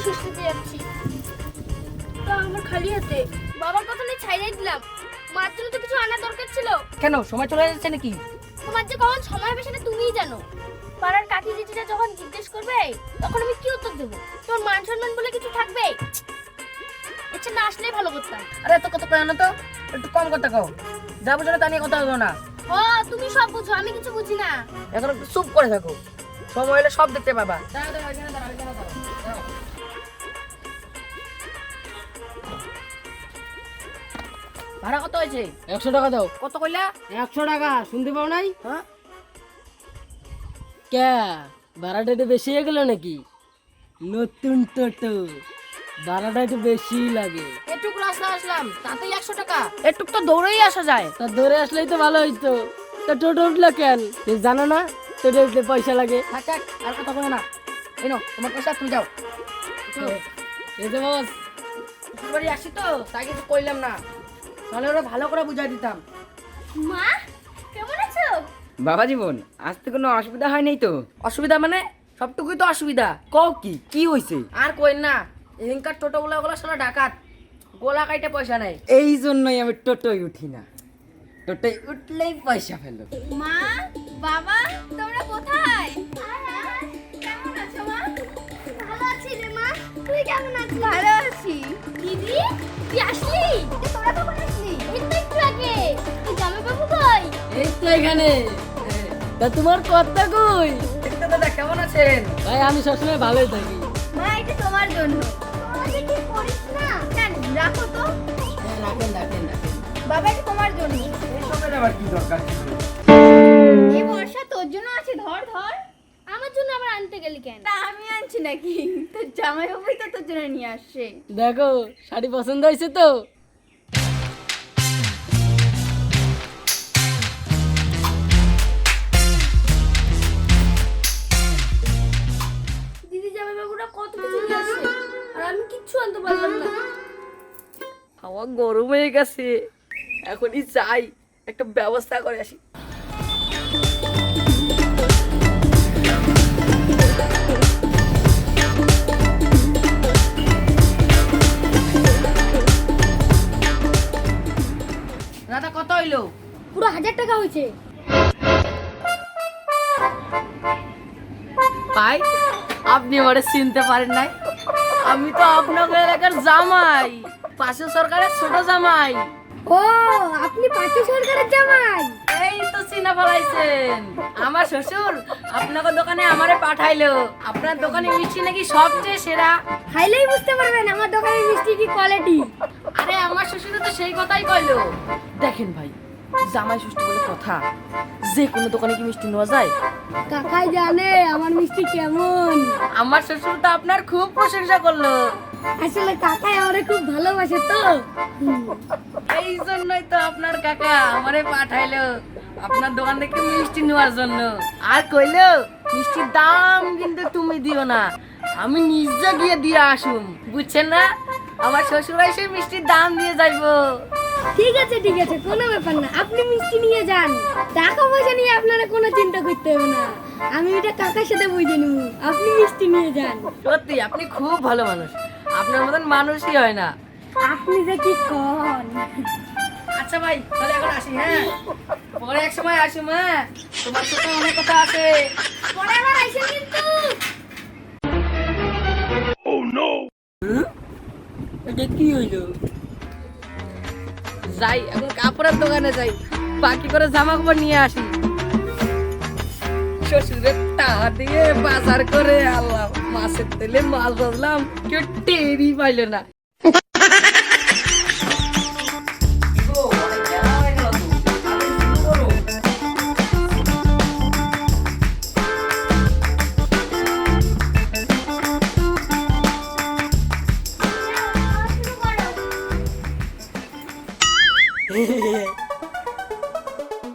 সুস্থতে যাচ্ছি। তা আমার খালি হাতে বাবার কথা নিয়ে ছাইড়াই দিলাম। মার জন্য তো কিছু আনা দরকার ছিল। কেন সময় চলে যাচ্ছে নাকি? তোমার যে কখন সময় হবে সেটা তুমিই জানো। পাড়ার কাকি জেঠিরা যখন জিজ্ঞেস করবে তখন আমি কি উত্তর দেবো? তোর মান সম্মান বলে কিছু থাকবে? আচ্ছা না আসলেই ভালো করতাম। আরে এত কথা কয় না তো, একটু কম কথা কও। যা বুঝো না তা নিয়ে কথা বলো না। ও তুমি সব বুঝো, আমি কিছু বুঝি না। এখন একটু চুপ করে থাকো, সময় হলে সব দেখতে পাবা। দাঁড়াও, দাঁড়াও, এখানে দাঁড়াও, এখানে দাঁড়াও, দাঁড়াও। ভাড়া কত হয়েছে? 100 টাকা দাও। কত কইলা? 100 টাকা শুনতে পাও নাই? হ্যাঁ, কে ভাড়াটা একটু বেশি হয়ে গেল নাকি? নতুন টোটো ভাড়াটা একটু বেশি লাগে। এটুক রাস্তা আসলাম তাতেই 100 টাকা? এটুক তো দৌড়েই আসা যায়। তা ধরে আসলেই তো ভালো হইতো। তা টোটো উঠলো কেন? তুমি জানো না টোটো উঠলে পয়সা লাগে? থাক থাক, আর কথা বলে না। এই নাও তোমার পয়সা, তুমি যাও। এই যে বস, বাড়ি আসি তো তাই কিছু কইলাম না, তাহলে ওরা ভালো করে বুঝাই দিতাম। মা কেমন আছো? বাবা জীবন, আসতে কোনো অসুবিধা হয় নাই তো? অসুবিধা মানে সবটুকুই তো অসুবিধা। কও কি হইছে? আর কইন না, এখানকার টোটোগুলো ওগুলো সব ডাকাত, গোলা কাইটে পয়সা নাই। এই জন্যই আমি টোটোই উঠি না, টোটোই উঠলেই পয়সা ফেলো। মা বাবা তোমরা কোথায়? কেমন আছো মা? ভালো আছি রে মা, তুই কেমন আছিস? ভালো আছি। দিদি তুই আসলি? তোরা কখন আসলি? এই তো একটু আগে। তুই জামাই বাবু কই? এই তো এখানে। তা তোমার কথা কই? দেখতে দাদা কেমন আছেন? ভাই আমি সবসময় ভালোই থাকি। মা এটা তোমার জন্য। আরে কি করিস না? কেন রাখো তো। রাখেন রাখেন রাখেন। বাবা এটা তোমার জন্য। এইসবের আবার কি দরকার ছিল? এই বর্ষা তোর জন্য আছে, ধর ধর। আমার জন্য আবার আনতে গেলি কেন? তা আমি আনছি নাকি? তোর জামাই বাবুই তো তোর জন্য নিয়ে আসছে। দেখো শাড়ি পছন্দ হয়েছে তো? দিদি জামাই বাবুরা কত কিছু নিয়ে আসছে আর আমি কিচ্ছু আনতে পারলাম না। আমার গরম হয়ে গেছে, এখনই চাই একটা ব্যবস্থা করে আসি। দাদা কত হইলো? পুরো 1000 টাকা হয়েছে। ভাই আপনি আমারে চিনতে পারেন নাই? আমি তো আপনাদের এলাকার জামাই, পাশে সরকারের ছোট জামাই। ও আপনি পাঁচু সরকারের জামাই? এই তো চিনা ফেলাইছেন। আমার শ্বশুর আপনার দোকানে আমারে পাঠাইলো। আপনার দোকানে মিষ্টি নাকি সবচেয়ে সেরা। খাইলেই বুঝতে পারবেন আমার দোকানের মিষ্টি কি কোয়ালিটি। আরে আমার শ্বশুর তো সেই কথাই কইলো। দেখেন ভাই, জামাই ষষ্ঠী বলে কথা, যে কোনো দোকানে কি মিষ্টি নেওয়া যায়? কাকাই জানে আমার মিষ্টি কেমন। আমার শ্বশুর তো আপনার খুব প্রশংসা করলো। আসলে কাকাই আমারে খুব ভালোবাসে তো। এই জন্যই তো আপনার কাকা আমারে পাঠাইলো আপনার দোকান থেকে মিষ্টি নেওয়ার জন্য। আর কইলো মিষ্টির দাম কিন্তু তুমি দিও না, আমি নিজে গিয়ে দিয়ে আসুন। বুঝছেন না? আমার শ্বশুর এসে মিষ্টির দাম দিয়ে যাইবো। ঠিক আছে কোনো ব্যাপার না, আপনি মিষ্টি নিয়ে যান। টাকা পয়সা নিয়ে আপনারা কোনো চিন্তা করতে হবে না, আমি এটা কাকার সাথে বুঝে নেব। আপনি মিষ্টি নিয়ে যান। সত্যি আপনি খুব ভালো মানুষ, আপনার মতন মানুষই হয় না। আপনি যে কি কন। আচ্ছা ভাই তাহলে এখন আসি, হ্যাঁ পরে এক সময় আসুম। হ্যাঁ তোমার সাথে অনেক কথা আছে। পরে আবার আইসেন কিন্তু। এটা কি হইলো? যাই এখন কাপড়ের দোকানে যাই, বাকি করে জামা কাপড় নিয়ে আসি। শ্বশুরের টাকা দিয়ে বাজার করে আল্লাহ, মাছের তেলে মাছ ভাজলাম, কেউ টেরই পাইল না।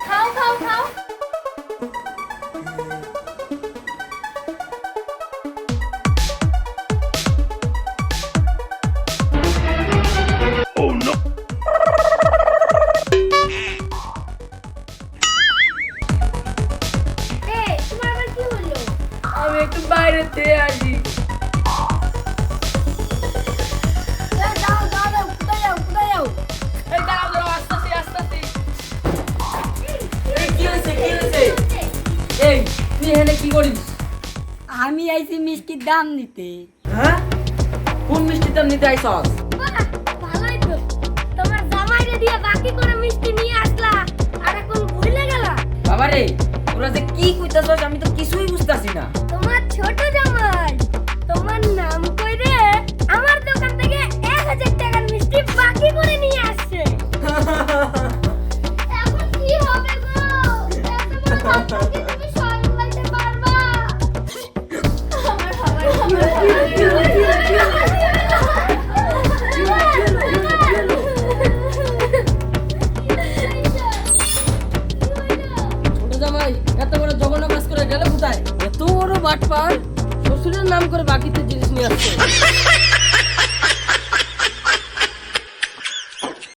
খাও খাও খাও। এই তোমার আবার কি হলো? আমি একটু বাইরে থেকে আসি। করিস? আমি আইছি মিষ্টির দাম নিতে। হ্যাঁ, কোন মিষ্টি দাম নিতে আইছস? বাহ, ভালোই তো। তোমার জামাইরে দিয়ে বাকি করে মিষ্টি নিয়ে আসলা আর এখন ভুলে গেলা। বাবারে, তোরা যে কি কইতাছস আমি তো কিছুই বুঝতাছি না। তোমার ছোট জামাই তোমার নাম কইরে আমার দোকান থেকে 1000 টাকার মিষ্টি বাকি করে নিয়ে আসছে। এখন কি হবে গো? এত বড় ডাক্তারকে তুমি সামলাইতে পারবা? ছোট জামাই এত বড় জঘন্য কাজ করে গেল কোথায়? এত বড় বাটপার, শ্বশুরের নাম করে বাকিতে জিনিস নিয়ে আসছে।